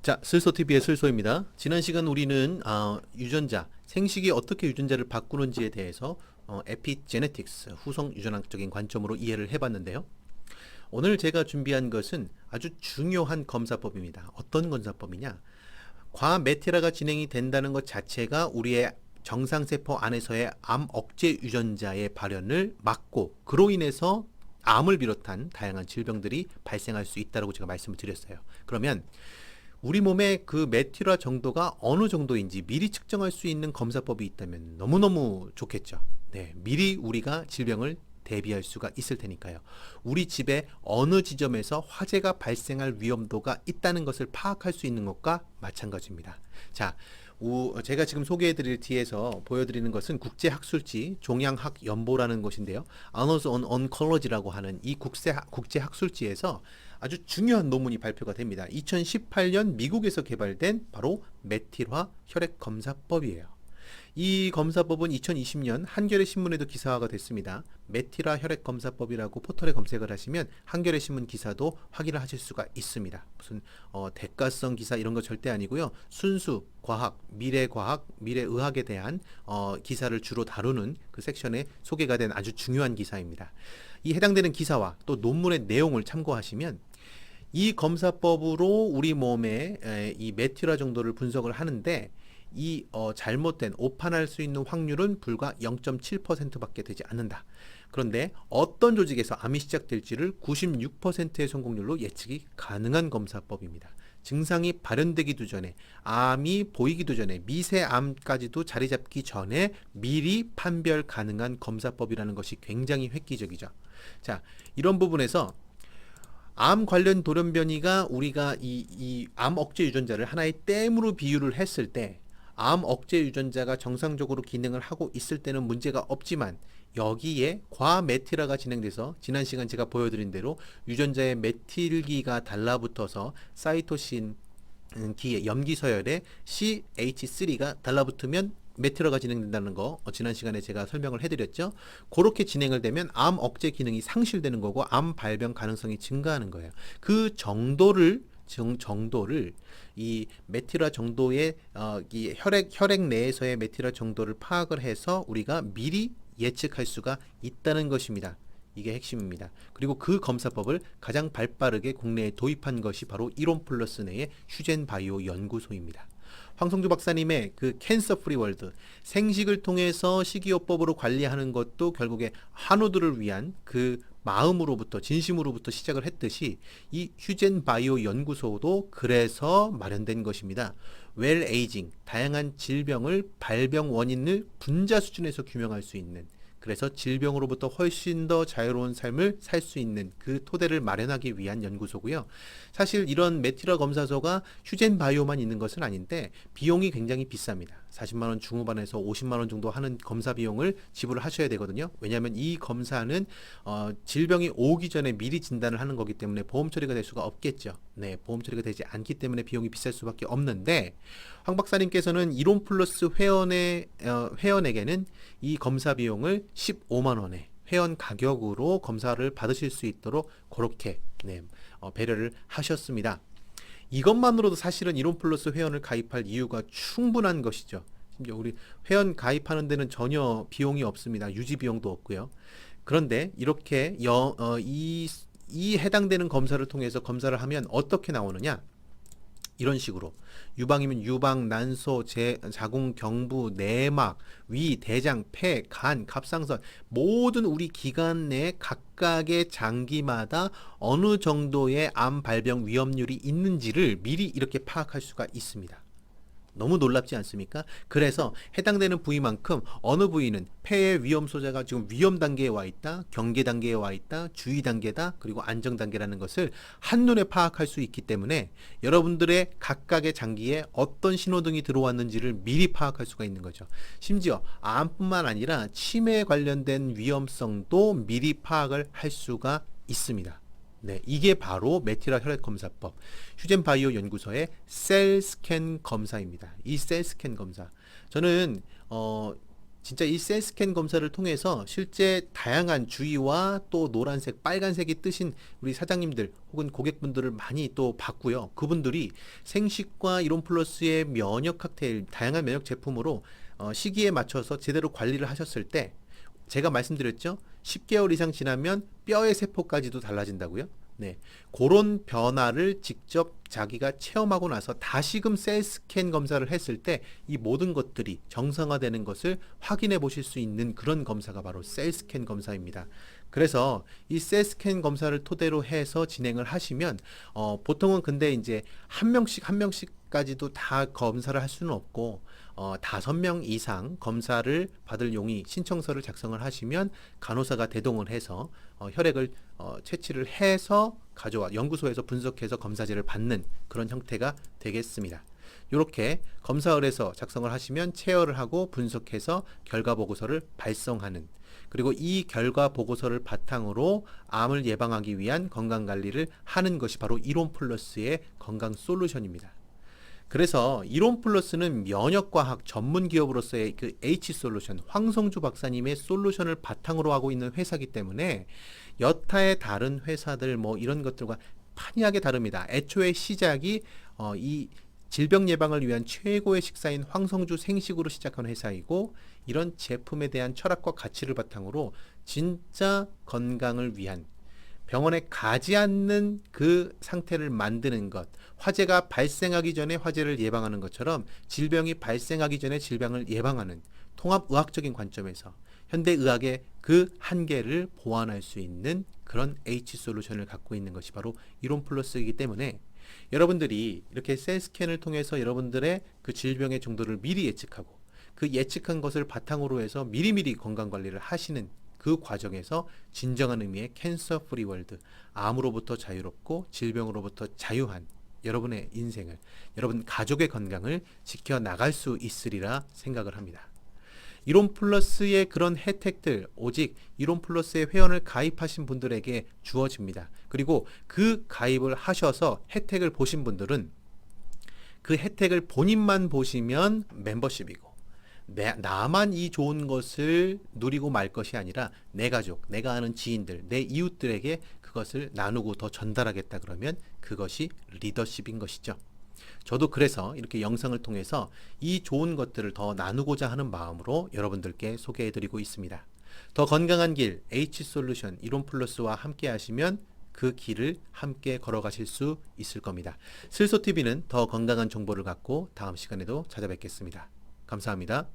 자, 슬소TV의 슬소입니다. 지난 시간 우리는 유전자, 생식이 어떻게 유전자를 바꾸는지에 대해서 에피제네틱스, 후성 유전학적인 관점으로 이해를 해봤는데요. 오늘 제가 준비한 것은 아주 중요한 검사법입니다. 어떤 검사법이냐? 과메티라가 진행이 된다는 것 자체가 우리의 정상세포 안에서의 암 억제 유전자의 발현을 막고 그로 인해서 암을 비롯한 다양한 질병들이 발생할 수 있다고 제가 말씀을 드렸어요. 그러면 우리 몸의 그 메티라 정도가 어느 정도인지 미리 측정할 수 있는 검사법이 있다면 너무너무 좋겠죠. 네, 미리 우리가 질병을 대비할 수가 있을 테니까요. 우리 집에 어느 지점에서 화재가 발생할 위험도가 있다는 것을 파악할 수 있는 것과 마찬가지입니다. 자, 제가 지금 소개해드릴 뒤에서 보여드리는 것은 국제학술지 종양학연보라는 것인데요. Annals on Oncology라고 하는 이 국제학술지에서 아주 중요한 논문이 발표가 됩니다. 2018년 미국에서 개발된 바로 메틸화 혈액검사법이에요. 이 검사법은 2020년 한겨레 신문에도 기사화가 됐습니다. 메틸화 혈액검사법이라고 포털에 검색을 하시면 한겨레 신문 기사도 확인을 하실 수가 있습니다. 무슨 대가성 기사 이런 거 절대 아니고요. 순수 과학, 미래과학, 미래의학에 대한 기사를 주로 다루는 그 섹션에 소개가 된 아주 중요한 기사입니다. 이 해당되는 기사와 또 논문의 내용을 참고하시면 이 검사법으로 우리 몸의 이 메틸화 정도를 분석을 하는데 이 잘못된 오판할 수 있는 확률은 불과 0.7%밖에 되지 않는다. 그런데 어떤 조직에서 암이 시작될지를 96%의 성공률로 예측이 가능한 검사법입니다. 증상이 발현되기도 전에, 암이 보이기도 전에, 미세암까지도 자리 잡기 전에 미리 판별 가능한 검사법이라는 것이 굉장히 획기적이죠. 자, 이런 부분에서 암 관련 돌연변이가 우리가 이 암 억제 유전자를 하나의 댐으로 비유를 했을 때 암 억제 유전자가 정상적으로 기능을 하고 있을 때는 문제가 없지만 여기에 과메틸화가 진행돼서 지난 시간 제가 보여드린 대로 유전자의 메틸기가 달라붙어서 사이토신 기에 염기서열에 CH3가 달라붙으면 메틸화가 진행된다는 거 지난 시간에 제가 설명을 해드렸죠. 그렇게 진행을 되면 암 억제 기능이 상실되는 거고 암 발병 가능성이 증가하는 거예요. 그 정도를 이 메틸화 정도의 이 혈액 내에서의 메틸화 정도를 파악을 해서 우리가 미리 예측할 수가 있다는 것입니다. 이게 핵심입니다. 그리고 그 검사법을 가장 발빠르게 국내에 도입한 것이 바로 이론플러스 내의 휴젠바이오 연구소입니다. 황성주 박사님의 그 캔서 프리 월드, 생식을 통해서 식이요법으로 관리하는 것도 결국에 한우들을 위한 그 마음으로부터 진심으로부터 시작을 했듯이 이 휴젠바이오 연구소도 그래서 마련된 것입니다. 웰 에이징, 다양한 질병을 발병 원인을 분자 수준에서 규명할 수 있는, 그래서 질병으로부터 훨씬 더 자유로운 삶을 살 수 있는 그 토대를 마련하기 위한 연구소고요. 사실 이런 메틸화 검사소가 휴젠바이오만 있는 것은 아닌데 비용이 굉장히 비쌉니다. 40만 원 중후반에서 50만 원 정도 하는 검사 비용을 지불을 하셔야 되거든요. 왜냐하면 이 검사는 질병이 오기 전에 미리 진단을 하는 거기 때문에 보험 처리가 될 수가 없겠죠. 네, 보험 처리가 되지 않기 때문에 비용이 비쌀 수밖에 없는데 황 박사님께서는 이론 플러스 회원에게는 이 검사 비용을 15만 원에 회원 가격으로 검사를 받으실 수 있도록 그렇게 배려를 하셨습니다. 이것만으로도 사실은 이론 플러스 회원을 가입할 이유가 충분한 것이죠. 심지어 우리 회원 가입하는 데는 전혀 비용이 없습니다. 유지 비용도 없고요. 그런데 이렇게 이 해당되는 검사를 통해서 검사를 하면 어떻게 나오느냐? 이런 식으로 유방이면 유방, 난소, 자궁, 경부, 내막, 위, 대장, 폐, 간, 갑상선 모든 우리 기관 내 각각의 장기마다 어느 정도의 암 발병 위험률이 있는지를 미리 이렇게 파악할 수가 있습니다. 너무 놀랍지 않습니까? 그래서 해당되는 부위만큼 어느 부위는 폐의 위험 소재가 지금 위험 단계에 와 있다, 경계 단계에 와 있다, 주의 단계다, 그리고 안정 단계라는 것을 한눈에 파악할 수 있기 때문에 여러분들의 각각의 장기에 어떤 신호등이 들어왔는지를 미리 파악할 수가 있는 거죠. 심지어 암뿐만 아니라 치매에 관련된 위험성도 미리 파악을 할 수가 있습니다. 네, 이게 바로 메틸화 혈액검사법, 휴젠바이오 연구소의 셀 스캔 검사입니다. 이 셀 스캔 검사, 저는 진짜 이 셀스캔 검사를 통해서 실제 다양한 주의와 또 노란색, 빨간색이 뜨신 우리 사장님들 혹은 고객분들을 많이 또 봤고요. 그분들이 생식과 이론 플러스의 면역 칵테일, 다양한 면역 제품으로 시기에 맞춰서 제대로 관리를 하셨을 때 제가 말씀드렸죠. 10개월 이상 지나면 뼈의 세포까지도 달라진다고요. 네, 그런 변화를 직접 자기가 체험하고 나서 다시금 셀스캔 검사를 했을 때 이 모든 것들이 정상화되는 것을 확인해 보실 수 있는 그런 검사가 바로 셀스캔 검사입니다. 그래서 이 셀스캔 검사를 토대로 해서 진행을 하시면 보통은 근데 이제 한 명씩까지도 다 검사를 할 수는 없고 5명 이상 검사를 받을 용의 신청서를 작성을 하시면 간호사가 대동을 해서 혈액을 채취를 해서 가져와 연구소에서 분석해서 검사지를 받는 그런 형태가 되겠습니다. 이렇게 검사을에서 작성을 하시면 체열을 하고 분석해서 결과 보고서를 발송하는, 그리고 이 결과 보고서를 바탕으로 암을 예방하기 위한 건강 관리를 하는 것이 바로 이론 플러스의 건강 솔루션입니다. 그래서 이론 플러스는 면역과학 전문 기업으로서의 그 H솔루션, 황성주 박사님의 솔루션을 바탕으로 하고 있는 회사이기 때문에 여타의 다른 회사들 뭐 이런 것들과 판이하게 다릅니다. 애초에 시작이 이 질병 예방을 위한 최고의 식사인 황성주 생식으로 시작한 회사이고, 이런 제품에 대한 철학과 가치를 바탕으로 진짜 건강을 위한, 병원에 가지 않는 그 상태를 만드는 것, 화재가 발생하기 전에 화재를 예방하는 것처럼 질병이 발생하기 전에 질병을 예방하는 통합의학적인 관점에서 현대의학의 그 한계를 보완할 수 있는 그런 H솔루션을 갖고 있는 것이 바로 이론 플러스이기 때문에 여러분들이 이렇게 셀스캔을 통해서 여러분들의 그 질병의 정도를 미리 예측하고 그 예측한 것을 바탕으로 해서 미리미리 건강관리를 하시는 그 과정에서 진정한 의미의 캔서 프리 월드, 암으로부터 자유롭고 질병으로부터 자유한 여러분의 인생을, 여러분 가족의 건강을 지켜나갈 수 있으리라 생각을 합니다. 이론 플러스의 그런 혜택들 오직 이론 플러스의 회원을 가입하신 분들에게 주어집니다. 그리고 그 가입을 하셔서 혜택을 보신 분들은 그 혜택을 본인만 보시면 멤버십이고, 나만 이 좋은 것을 누리고 말 것이 아니라 내 가족, 내가 아는 지인들, 내 이웃들에게 그것을 나누고 더 전달하겠다 그러면 그것이 리더십인 것이죠. 저도 그래서 이렇게 영상을 통해서 이 좋은 것들을 더 나누고자 하는 마음으로 여러분들께 소개해드리고 있습니다. 더 건강한 길, H솔루션, 이론 플러스와 함께 하시면 그 길을 함께 걸어가실 수 있을 겁니다. 슬소TV는 더 건강한 정보를 갖고 다음 시간에도 찾아뵙겠습니다. 감사합니다.